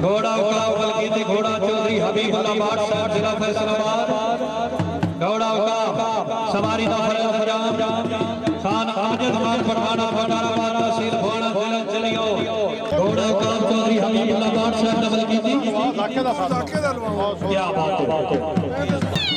घोड़ा उकाव बलकीती घोड़ा चौधरी हबीबुल्लाह बाट साहब जिला फैसलाबाद घोड़ा उकाव सवारी दा फरज हजाम खान आमजद मान फरमाना फटाराबाद तहसील भोला जिला चलियो घोड़ा उकाव चौधरी हबीबुल्लाह बाट साहब बलकीती क्या बात है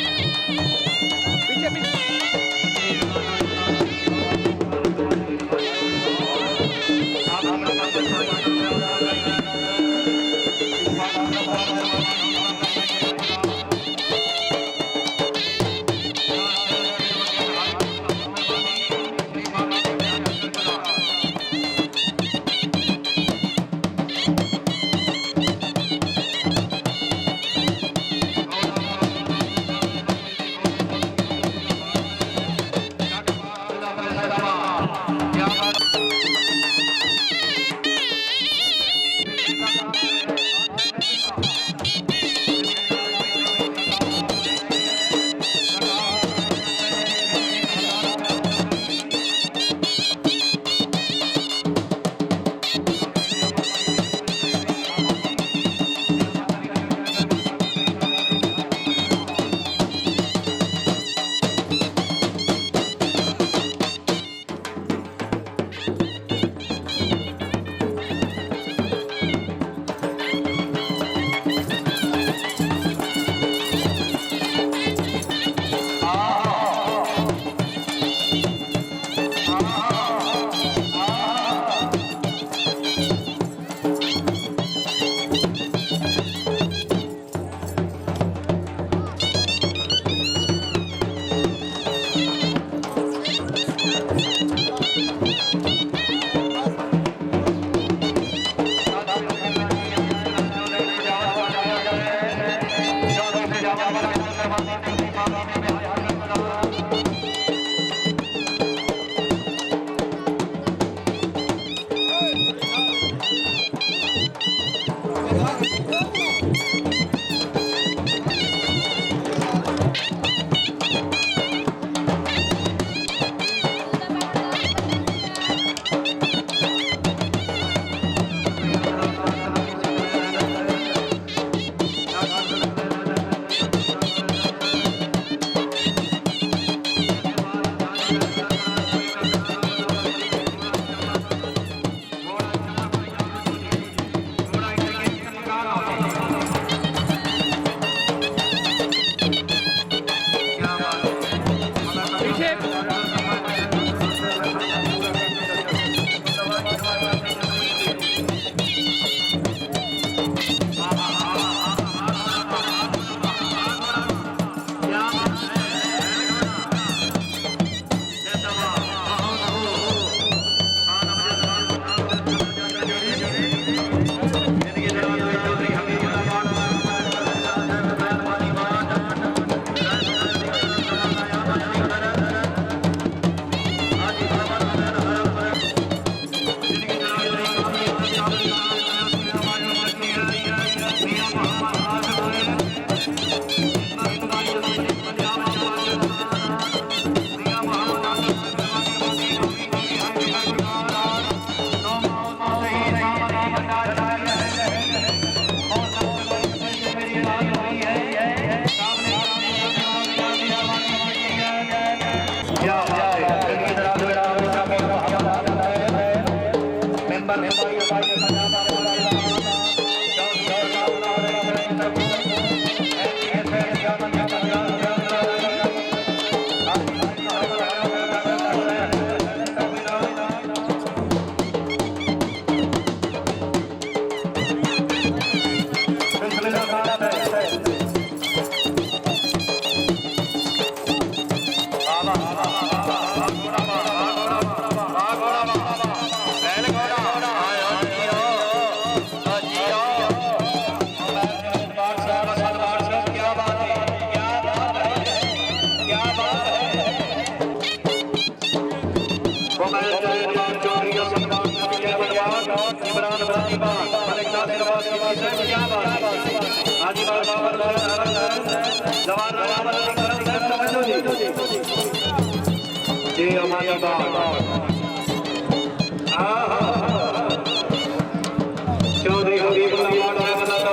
चौधरी हबीबुल्लाह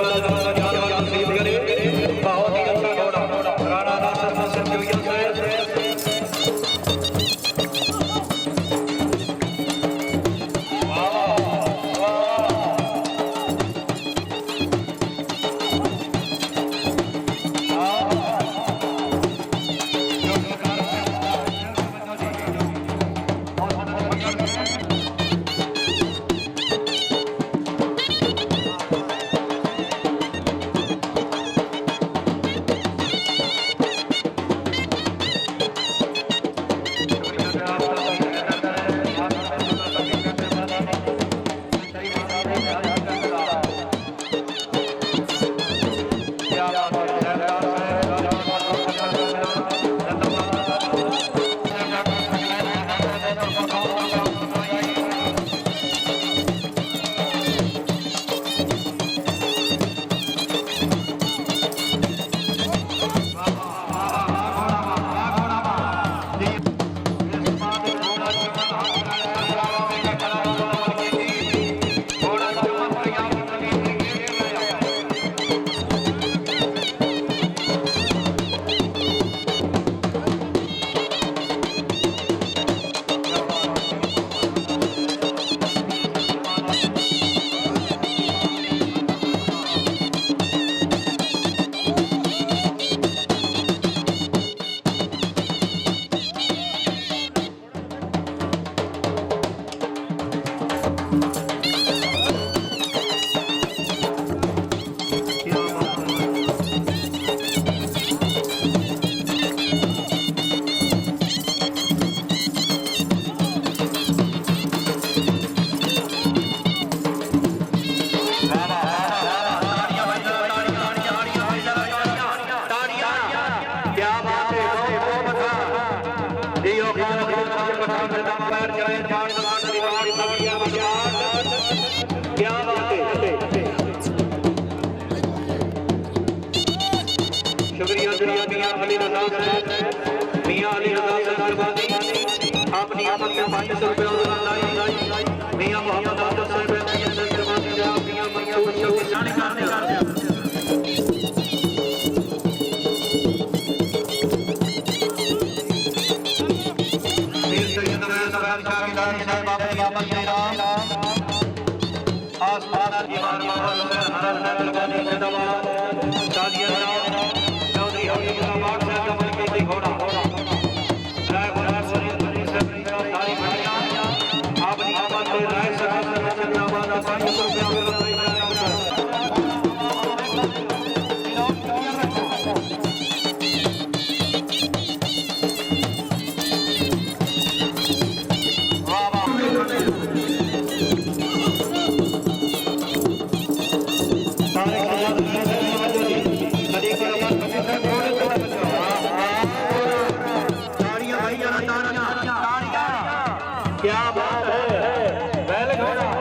मियां अली रजा सरबानी अपनी आमद में 500 रुपए और लाई मियां मोहम्मद आदम साहब सरबानी जनाब मियां मंसूर शौकी जाने करते वीर सैयद नवाब शाह की दानी साहब अपनी आमद में राम आसमान दीवार माहौल में हरल सरबानी जिंदाबाद ताजिया चौधरी हबीबुल्लाह बाट साहब का मलकी घोड़ा राय मुराद वली साहब सारी बढ़िया अपनी आमद में राय साहब जिंदाबाद 500 रुपया क्या बात है बैल घोड़ा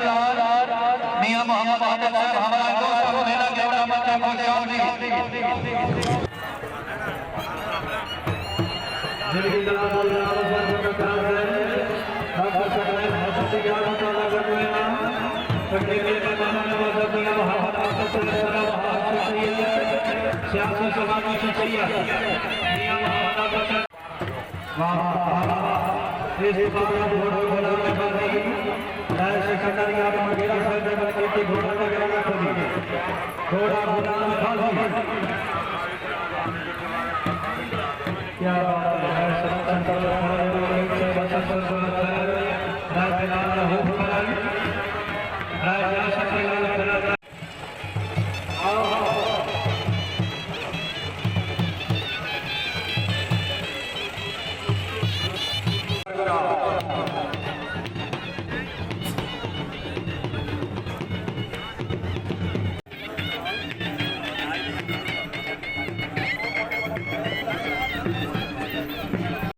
मियां मोहम्मद आदम साहब हमारा दोस्त को मेरा गेवड़ा मत को शादी जिंदगी का बोल रहा है का काम है आप सकते हैं हसत के आगे का लगा हुआ है पकड़े के माना नवाज मियां मोहम्मद आदम साहब सियासी समाजी से चाहिए मियां मोहम्मद आदम वाह इस बाबा घोड़ा घोड़ा में बंदी ऐसे कटरिया में मेरा साइड में घोड़ा का गिरा था घोड़ा घोड़ा में खाली